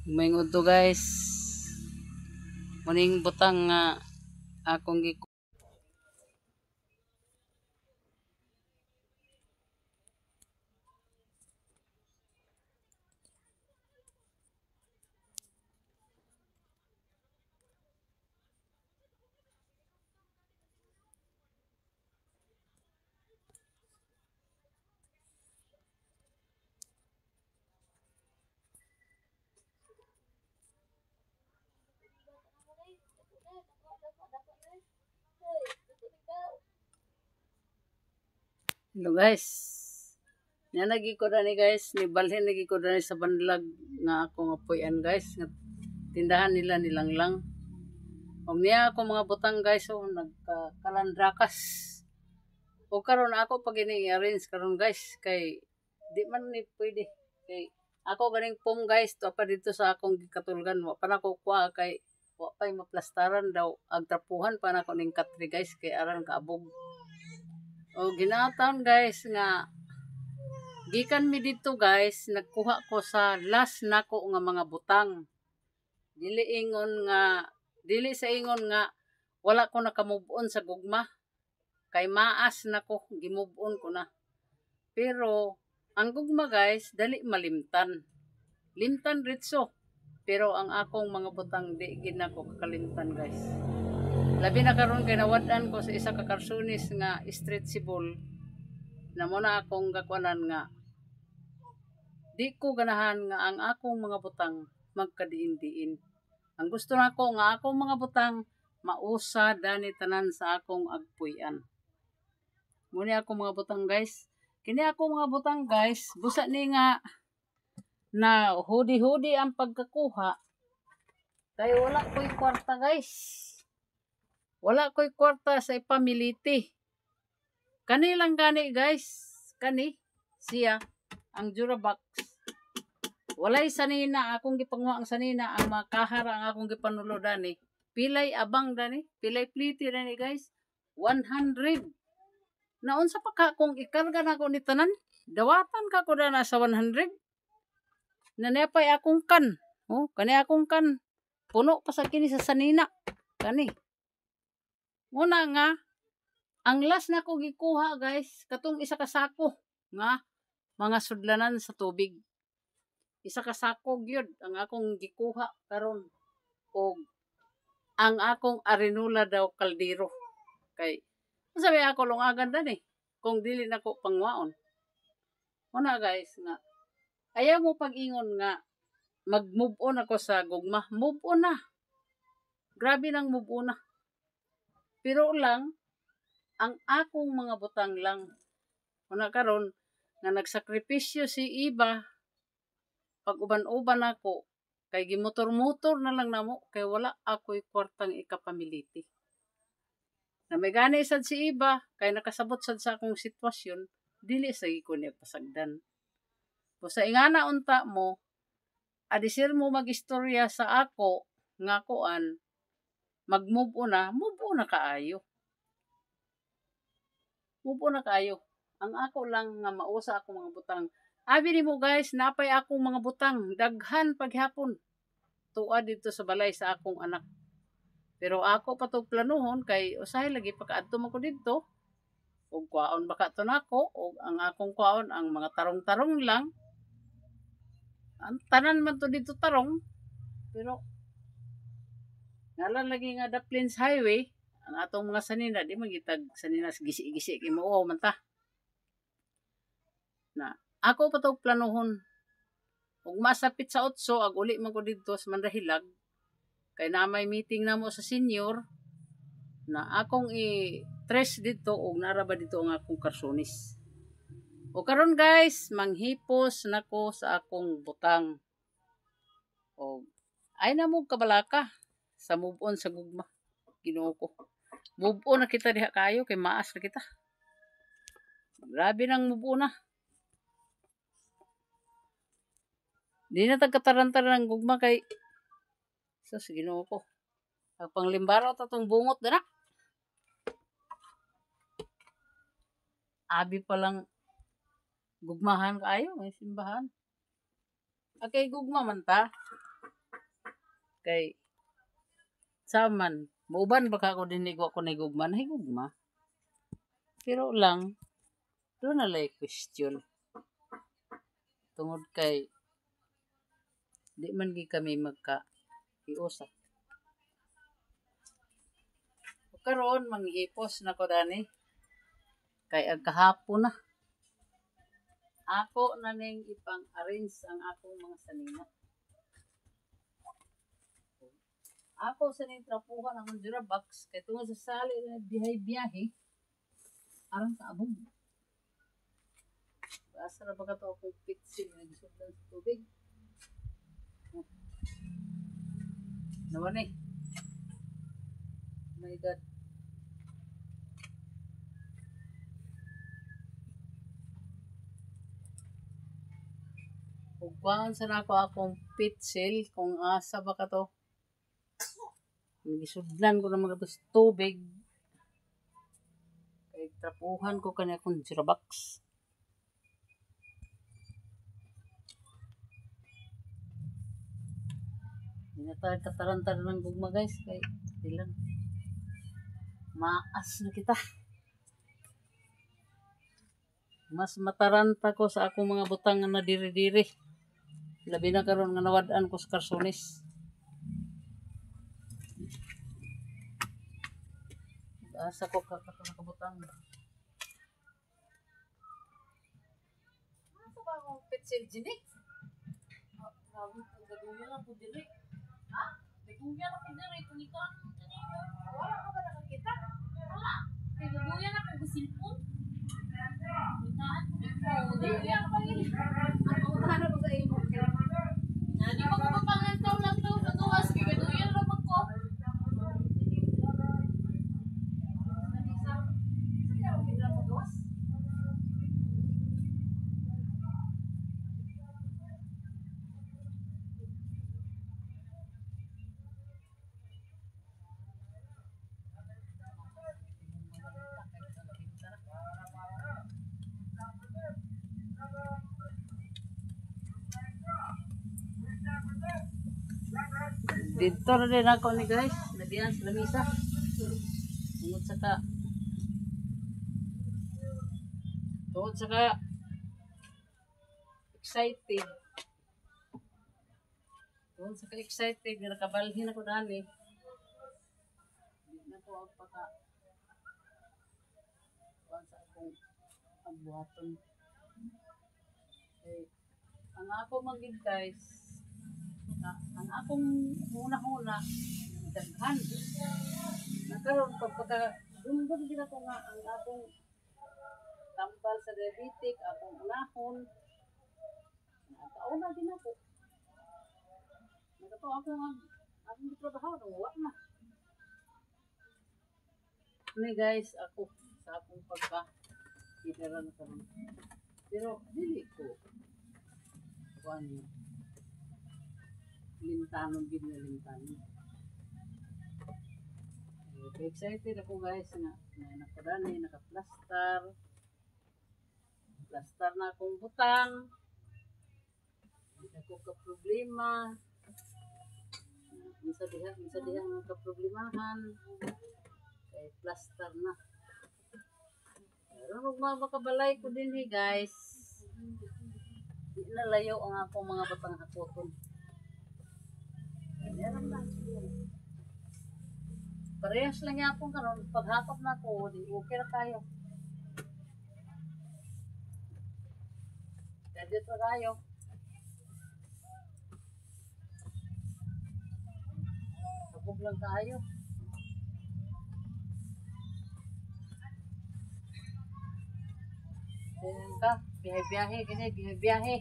Mayngod to guys. Muning butang nga akong Hello guys. Nga lagi ko na ni guys, ni balhin lagi ko na ni sa banlag nga akong apuyan guys. Nga tindahan nila nilang lang. Og niya ako mga butang guys, nagkalandrakas. O karon ako pag ini-arrange karon guys kay di man ni pwede kay ako ganing pom guys to pa dito sa akong gikatulgan wa pa nako kuha kay wa pay maplastaran daw agtrapuhan pa nako ning katri guys kay aran kaabog. O ginataon guys nga gikan mi dito guys nagkuha ko sa last nako nga mga butang. Dili sa ingon nga wala ko nakamove on sa gugma. Kay maas nako gimove on ko na. Pero ang gugma guys dali malimtan. Limtan ritso. Pero ang akong mga butang di gid nako kakalimtan guys. Labi na karon kay nawadan ko sa isa ka karsunis nga stretchable na muna akong gakwanan nga di ko ganahan nga ang akong mga butang magkadiin-diin. Ang gusto nako nga akong mga butang mausa dani tanan sa akong agpuy-an. Muna akong mga butang guys. Kini akong mga butang guys, busa ni nga na hudi-hudi ang pagkakuha. Kay wala ko'y kwarta guys. Wala ko'y kwarta sa ipamiliti. Kani lang gani guys. Kani siya ang Durabox. Walay sanina akong gipanguha ang sanina ang makahara ang akong gipanulo dani. Pilay abang dani, pilay pliti dani guys. 100. Naunsa pa ka kung ikarga na ko ni tanan? Dawatan ka ko na sa 100. Nanepay akong kan. Oh, kani akong kan. Puno pa sa kini sa sanina. Kani. Muna nga, ang last na ko gikuha guys, katong isa ka sako nga mga sudlanan sa tubig. Isa ka sako gyud ang akong gikuha karon og ang akong arinula daw kaldero. Kay sabi ako lungagan dan kung dili nako pangwaon. Muna guys nga ayaw mo pag-ingon nga mag-move on ako sa gugma. Move on na. Grabe nang move on na. Pero lang, ang akong mga butang lang. Muna karon nga nagsakripisyo si Iba pag uban-uban ako kay gimotor-motor na lang namo kay wala ako'y kwartang ikapamiliti. Na may gani sad si Iba kay nakasabot sad sa akong sitwasyon, dili sa ko niya pasagdan. O sa ingana unta mo, adisir mo magistorya sa ako nga kuan mag-move on na kaayo. Move on na kaayo. Ang ako lang nga mausa ako mga butang. Abi ni mo guys, napay akong mga butang. Daghan paghapon. Tuwa dito sa balay sa akong anak. Pero ako pa to planuhon kay usahay lagi pagkaadto man ko dito. Og kwaon baka to nako og ang akong kwaon ang mga tarong-tarong lang. Ang tanan man to dito tarong. Pero nalan lagi nga Daplins Highway, ang atong mga sanina, di magitag sanina gisi-gisi kay mo man ta. Na ako pa to planuhon. Ug masapit sa 8 ag uli man ko dito sa Mandahilag. Kay na may meeting na mo sa senior na akong i-tres dito ug naraba dito ang akong karsonis. O karon guys, manghipos nako sa akong butang. O ay na mo kabalaka sa move on sa gugma. Ginoo ko. Move on na kita diha kayo kay maas na kita. Grabe nang move on na. Di na tagkatarantaran ng gugma kay sus Ginoo ko. Ang panglimbaraw tatong bungot na. Abi pa lang gugmahan kaayo may simbahan. Okay, gugma man ta. Kay saman, mauban baka ako dinigo ko ni gugma, na higugma. Pero lang, doon na lang question. Tungod kay, di man gi kami magka-iusap. Karon manghipos na ko dani. Kay agkahapon na. Ako na ning ipang-arrange ang akong mga sanina. Ako sa ning trapuhan ang Durabox kay tungod sa sali na biyahe-biyahe aron sa abog. Asa ra ba ka to akong pitsil na gisudlan sa tubig? Naman eh. My God. Ugbaon sa nako akong pitsil kung asa ba ka to. Gisudlan ko na mga to sa tubig. Kay trapuhan ko kanya akong Durabox. Dinatay katarantar ng gugma guys kay ilang maas na kita. Mas mataranta ko sa akong mga butang na diri-diri. Labi na karon nga nawad-an ko sa Carsones. Asa ko kakabutang. Asa ba akong pitsil dini? Gaduyan ako diri. Ha? Gaduyan ako diri. Tulikan. Wala ka ba nakakita? Wala. Kaya gaduyan ako gusilpon. Gaduyan ako pangin. Ako tahanap ko sa imo. Di ba ko papangantaw lang to? Natuwas. Kaya gaduyan lang ako. Dito na din ako ni guys. Nadiyan sa lamisa. Tungod saka excited. Tungod saka excited. Nakabalhin ako dali. Hindi na ko ang paka sa akong pagbuhaton. Eh, ang ako maging guys, ang akong una-una, daghan. Nakaroon pagpaka, dunggan din ako nga ang akong tambal sa diabetic, akong unahon. Nakauna din ako. Nakato ako nga, akong trabaho, nawa na. Ano guys, ako sa akong pagka-hidaran ka rin. Pero, dili ko. Kuhan niya. Lintanon din na lintanon. Okay, excited ako guys na napadani, naka-plaster. Plaster na akong butang. Hindi ako ka-problema. Minsa diha ang ka-problemahan. Kay plaster na. Pero magmamakabalay ko din guys. Di na layo ang akong mga batang hakoton. Meron lang. Parehas lang yan akong karon. Paghakap na ko, di okay na tayo. Gadget na tayo. Sabog lang tayo. Ganyan ka, biyahe-biyahe, ganyan, biyahe-biyahe.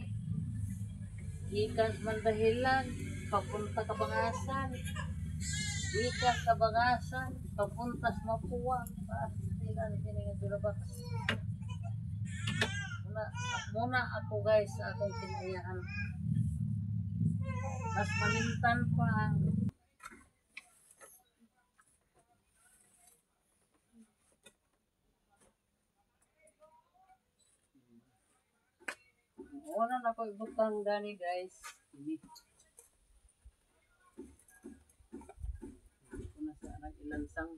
Ikan man dahilan, papunta Kabangasan. Ikan Kabangasan, papunta sa Mapua. Pastila na kiningan Durabox. Muna ako guys sa akong kinayahan. Mas malintan pa ang una na ko ibutang gani guys. na sa nag-ilansang.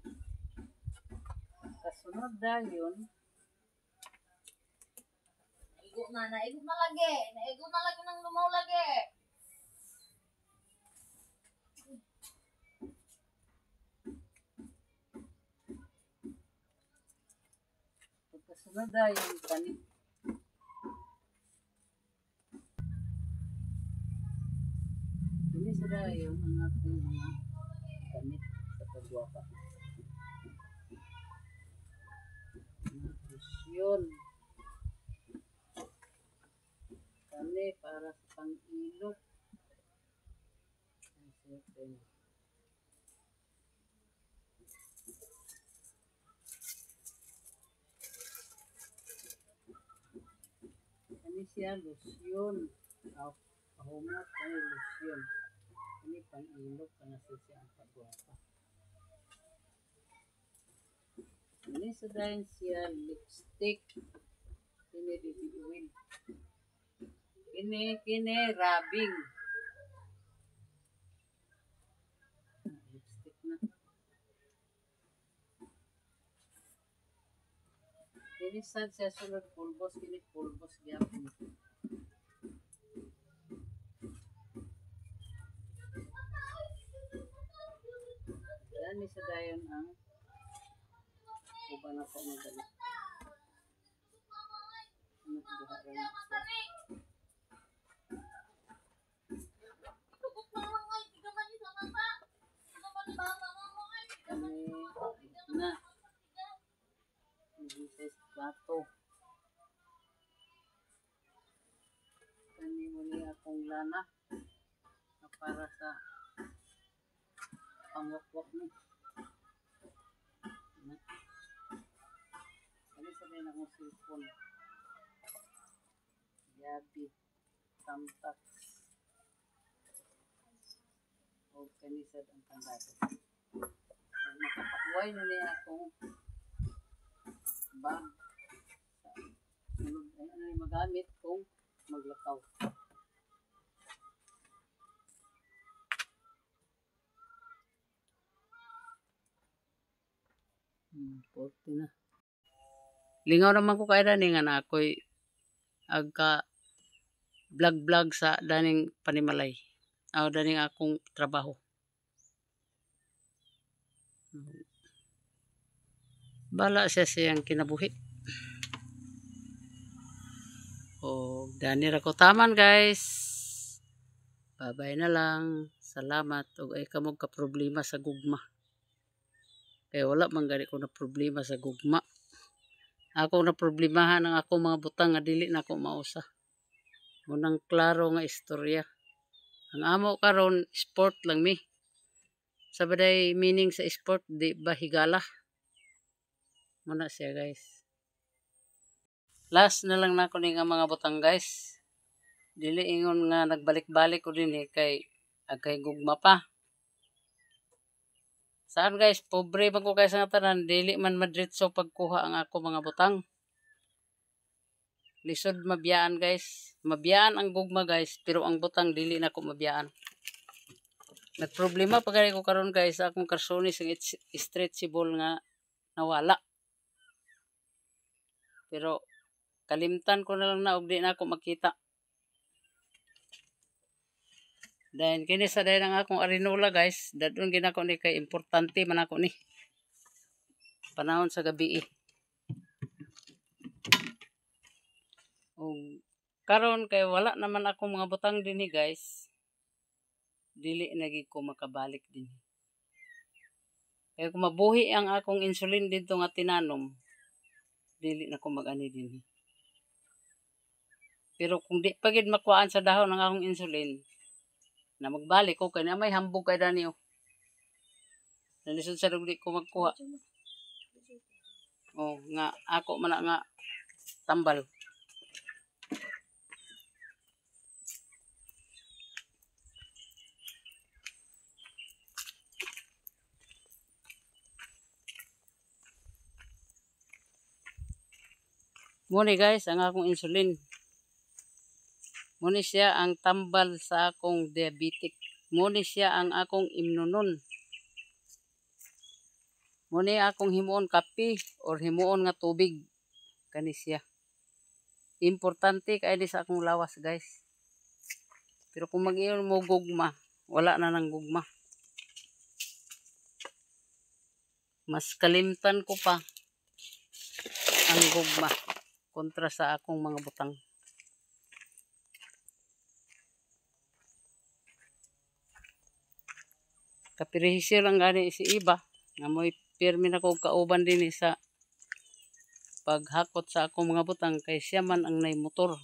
Kasunod dayon. Naigo na lagi. Naigo na lagi ng lumaw lagi. Pagkasunod dayon kanit. Ini sa dayon ang ating mga kanit sa pagwapa. Lotion. Kani para sa pang-ilot. Kani siya lotion. Pahumot kani lotion. Kani pang-ilot kana siya ang pagwapa. Kani sa dayon siya lipstick. Kini baby oil. Kini rubbing. Lipstick na. Kini sad siya sulod pulbos. Kini pulbos gyapon. Yan sa dayon ang uban ako madali. Ano diha ron? Na. This plato. Kani mo ni akong lana na para sa pangwakwak ni. Kani sa din akong cellphone. Yabi. Tamtak. O kani sa ang kandado. Nakapakuway na niya akong bag. Ano yung magamit kung maglakaw. Porty na. Lingaw naman ko kaya dani nga na ako'y agka vlog sa daning panimalay. O daning akong trabaho. Bala siya siyang kinabuhi. O dani ra ko taman guys. Bye-bye na lang. Salamat. O ay kamog ka problema sa gugma. Kaya wala man gani ko na problema sa gugma. Ako na problemahan ang ako mga butang nga dili na ako mausa. Munang klaro nga istorya. Ang amo karon sport lang mi. Sabaday meaning sa sport di ba higala. Muna siya guys. Last na lang nako ni nga mga butang guys. Dili ingon nga nagbalik-balik ko din kay agkay gugma pa. Saan guys, pobre man ko kay sa tanan, dili man madritso pagkuha ang ako mga butang. Lisod mabiyaan guys. Mabiyaan ang gugma guys, pero ang butang dili na ko mabiyaan. Nagproblema pa gani ko karon guys sa akong karsonis ang stretchable nga nawala. Pero kalimtan ko na lang na og di na ako makita. Dahil kini sa dahil ang akong arinola guys, dadun ginako ni kay importante man ako ni. Panahon sa gabi karon kay wala naman ako mga butang dinhi guys. Dili nagi ko makabalik din. Kaya kung mabuhi ang akong insulin dito nga tinanom, dili na ko mag-ani din. Pero kung di pagid makuhaan sa dahon ng akong insulin, na magbalik ko kay na may hambog kay dani oh. Nalisod sa di ko magkuha. Oh, nga ako man nga tambal. Muni guys, ang akong insulin. Muni siya ang tambal sa akong diabetic. Muni siya ang akong imnunon. Muna akong himuon kape or himuon nga tubig. Kani siya. Importante kay di sa akong lawas guys. Pero kung mag-iyon mo gugma, wala na ng gugma. Mas kalimtan ko pa ang gugma kontra sa akong mga butang. Kapirisyo lang gani si iba nga mo'y pirmi na ko kauban din sa paghakot sa akong mga butang kay siya man ang nay motor.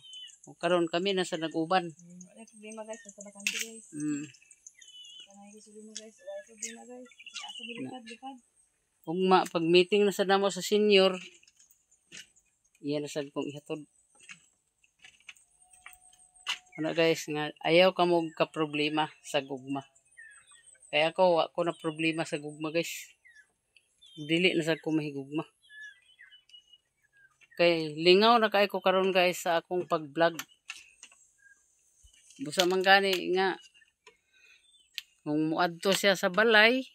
O karon kami na sa nag-uban. Wala problema guys, basta bakante guys. Kanay guys, problema guys. Wala problema guys. Asa bilipad. Ugma pag meeting na sa namo sa senior, iyan na sad kong ihatod. Ano guys nga ayaw ka mo ka problema sa gugma. Kaya ako na problema sa gugma guys. Dili na sad ko mahigugma. Kay lingaw na kay ko karon guys sa akong pag-vlog. Busa man gani nga kung muadto siya sa balay,